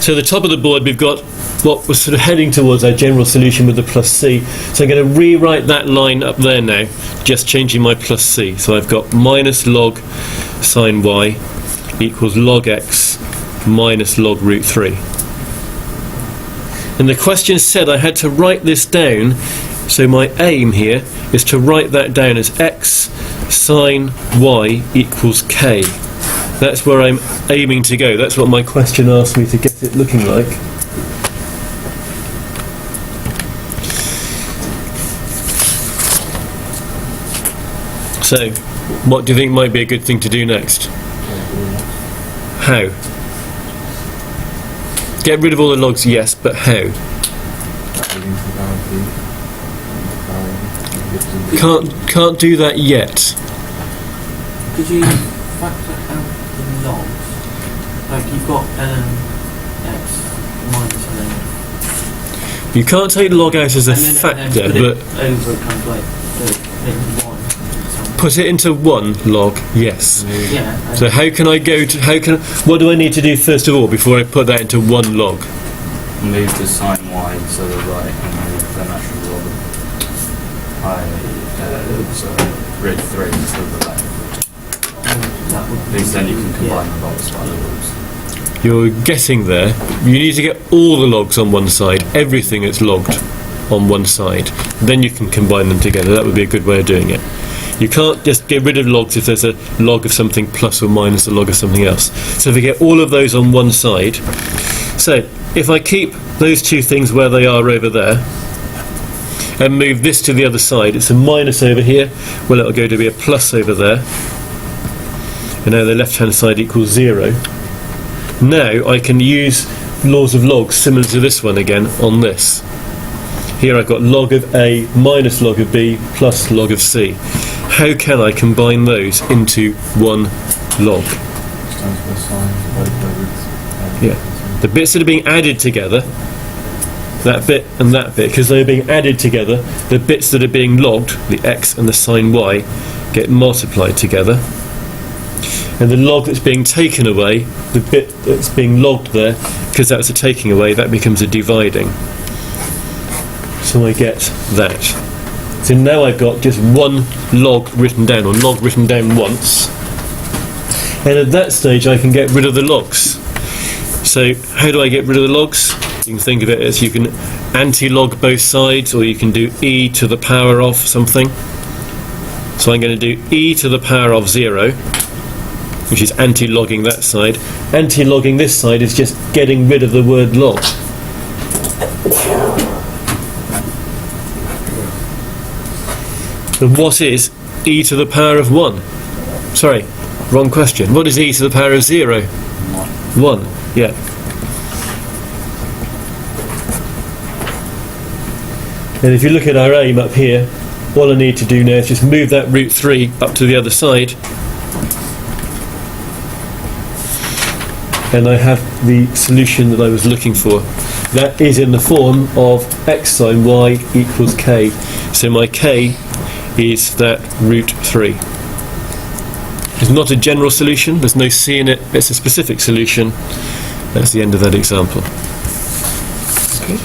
So at the top of the board we've got what was sort of heading towards our general solution with the plus c. So I'm going to rewrite that line up there now, just changing my plus c. So I've got minus log sine y equals log x minus log root 3. And the question said I had to write this down, so my aim here is to write that down as x sine y equals k. That's where I'm aiming to go. That's what my question asked me to get it looking like. So, what do you think might be a good thing to do next? How? Get rid of all the logs, yes, but how? Can't do that yet. Could you factor out the logs? Like you've got x minus ln. You can't take log out as a factor, but over kind of like put it into one log, yes. Yeah. So how can I go to, what do I need to do first of all before I put that into one log? Move the sine y to the right and move the natural log of root 3 to the left. At least then you can combine the logs by the rules. You're getting there. You need to get all the logs on one side, everything that's logged on one side. Then you can combine them together. That would be a good way of doing it. You can't just get rid of logs if there's a log of something plus or minus a log of something else. So if we get all of those on one side, so if I keep those two things where they are over there and move this to the other side, it's a minus over here, well it'll go to be a plus over there, and now the left hand side equals 0. Now I can use laws of logs similar to this one again on this. Here I've got log of A minus log of B plus log of C. How can I combine those into one log? Yeah, the bits that are being added together, that bit and that bit, because they're being added together, the bits that are being logged, the x and the sine y, get multiplied together. And the log that's being taken away, the bit that's being logged there, because that's a taking away, that becomes a dividing. So I get that. So now I've got just one log written down, or log written down once. And at that stage I can get rid of the logs. So how do I get rid of the logs? You can think of it as you can anti-log both sides, or you can do e to the power of something. So I'm going to do e to the power of 0, which is anti-logging that side. Anti-logging this side is just getting rid of the word log. And what is e to the power of 1? Sorry, wrong question. What is e to the power of 0? 1, yeah. And if you look at our aim up here, all I need to do now is just move that root 3 up to the other side. And I have the solution that I was looking for. That is in the form of x sine y equals k. So my k is that root 3. It's not a general solution, there's no c in it, it's a specific solution. That's the end of that example. Okay.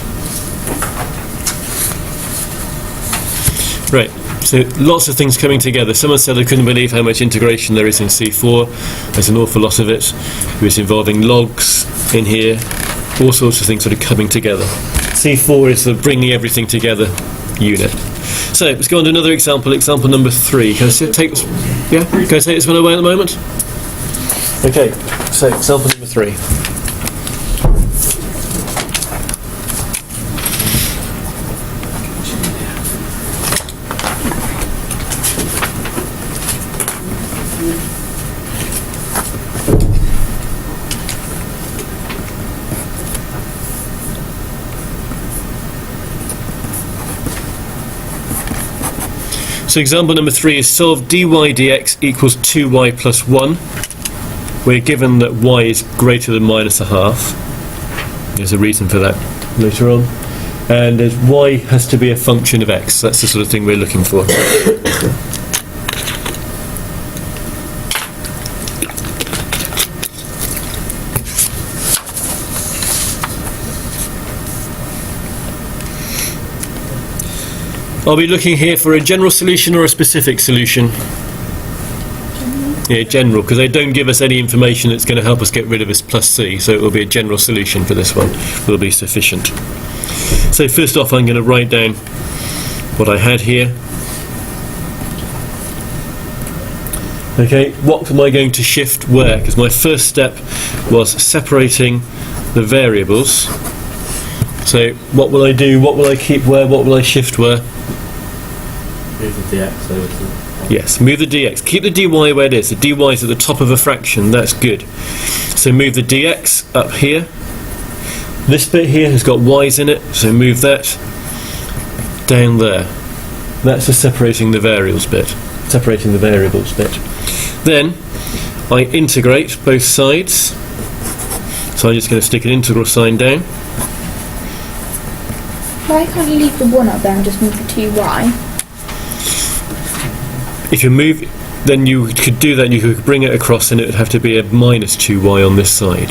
Right, so lots of things coming together. Someone said they couldn't believe how much integration there is in C4. There's an awful lot of it. It's involving logs in here, all sorts of things sort of coming together. C4 is the bringing everything together unit. So let's go on to another example, example number 3. Can I take this? Yeah? Can I take this one away at the moment? Okay, so example number 3. So example number 3 is solve dy dx equals 2y plus 1. We're given that y is greater than minus a half. There's a reason for that later on. And as y has to be a function of x. That's the sort of thing we're looking for. Are we looking here for a general solution or a specific solution? Yeah, general, because they don't give us any information that's going to help us get rid of this plus c, so it will be a general solution for this one. Will be sufficient. So first off, I'm going to write down what I had here. Okay, what am I going to shift where? Because my first step was separating the variables. So what will I do? What will I keep where? What will I shift where? Move the dx over to... Yes, move the dx. Keep the dy where it is. The dy is at the top of a fraction. That's good. So move the dx up here. This bit here has got y's in it, so move that down there. That's for separating the variables bit. Separating the variables bit. Then I integrate both sides. So I'm just going to stick an integral sign down. Why can't you leave the 1 up there and just move the 2y? If you move, then you could do that and you could bring it across and it would have to be a minus 2y on this side.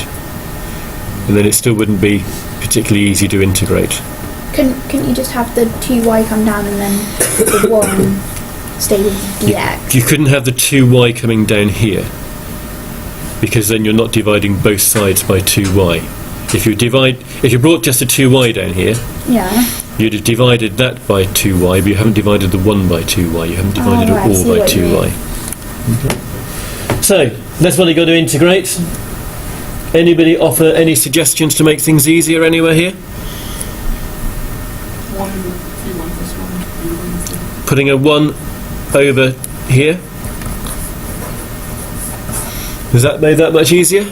And then it still wouldn't be particularly easy to integrate. Couldn't you just have the 2y come down and then the 1 stay with the dx? You couldn't have the 2y coming down here, because then you're not dividing both sides by 2y. If you brought just the 2y down here, Yeah. you'd have divided that by 2y, but you haven't divided the 1 by 2y. You haven't divided right, I it see all by what you 2y. Okay. So that's what you've got to integrate. Anybody offer any suggestions to make things easier anywhere here? Putting a 1 over here. Has that made that much easier?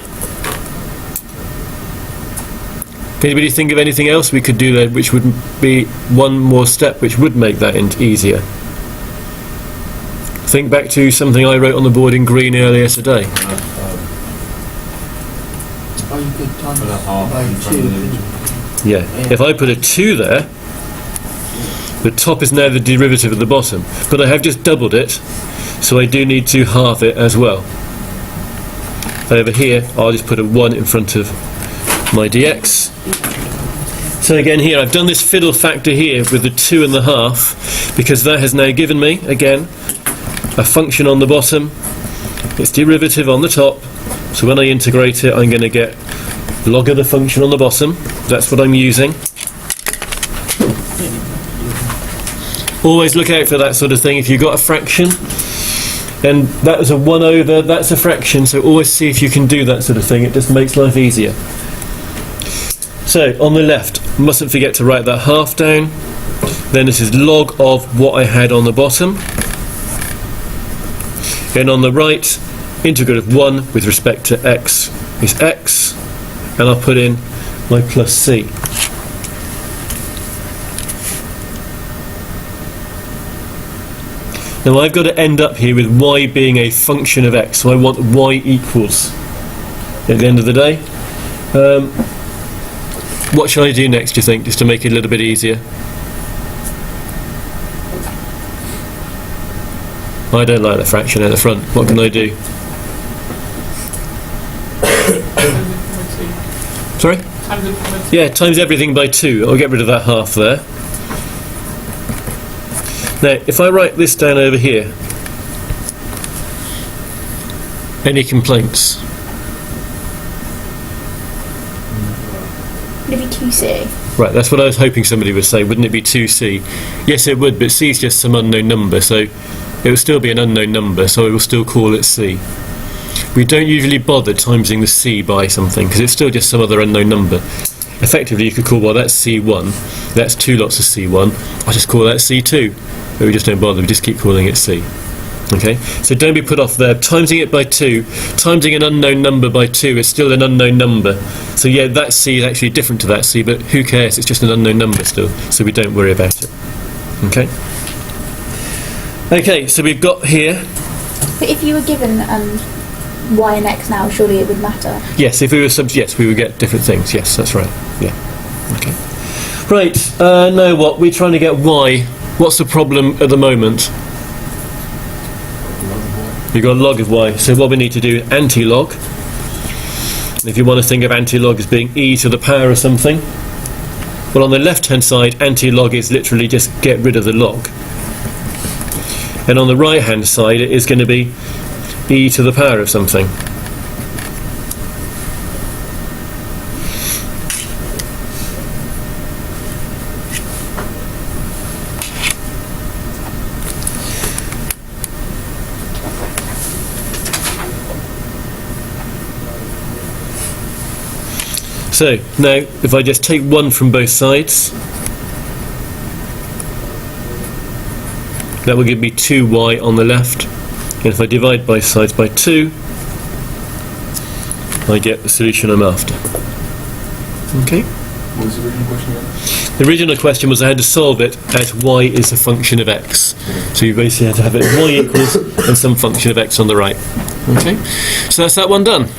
Anybody think of anything else we could do there which would be one more step which would make that easier? Think back to something I wrote on the board in green earlier today. Oh, you could times Put a half by in front 2. of the Yeah. If I put a 2 there, the top is now the derivative of the bottom. But I have just doubled it, so I do need to halve it as well. Over here, I'll just put a 1 in front of my dx. So again here, I've done this fiddle factor here with the 2.5, because that has now given me, again, a function on the bottom, its derivative on the top. So when I integrate it, I'm going to get log of the function on the bottom. That's what I'm using. Always look out for that sort of thing. If you've got a fraction, and that was a 1 over, that's a fraction, so always see if you can do that sort of thing. It just makes life easier. So on the left, mustn't forget to write that half down. Then this is log of what I had on the bottom. And on the right, integral of 1 with respect to x is x, and I'll put in my plus c. Now I've got to end up here with y being a function of x, so I want y equals at the end of the day. What shall I do next, do you think, just to make it a little bit easier? I don't like the fraction at the front. What can I do? Sorry? Yeah, times everything by 2. I'll get rid of that half there. Now, if I write this down over here, any complaints? Would it be 2c? Right, that's what I was hoping somebody would say. Wouldn't it be 2c? Yes, it would, but c is just some unknown number, so it will still be an unknown number, so I will still call it c. We don't usually bother timesing the c by something, because it's still just some other unknown number. Effectively, you could call, well, that's c1, that's 2 lots of c1, I'll just call that c2. But we just don't bother, we just keep calling it c. Okay, so don't be put off there. Timesing it by 2, timesing an unknown number by 2 is still an unknown number. So yeah, that c is actually different to that c, but who cares? It's just an unknown number still, so we don't worry about it. Okay. Okay, so we've got here. But if you were given y and x now, surely it would matter. Yes, if we were yes, we would get different things. Yes, that's right. Yeah. Okay. Right. Now what? We're trying to get y. What's the problem at the moment? You've got a log of y, so what we need to do is anti-log. And if you want to think of anti-log as being e to the power of something, well, on the left-hand side, anti-log is literally just get rid of the log. And on the right hand side it is going to be e to the power of something. So now if I just take 1 from both sides, that will give me 2y on the left, and if I divide both sides by 2, I get the solution I'm after. Okay? What was the original question again? The original question was I had to solve it as y is a function of x. So you basically had to have it y equals and some function of x on the right. Okay? So that's that one done.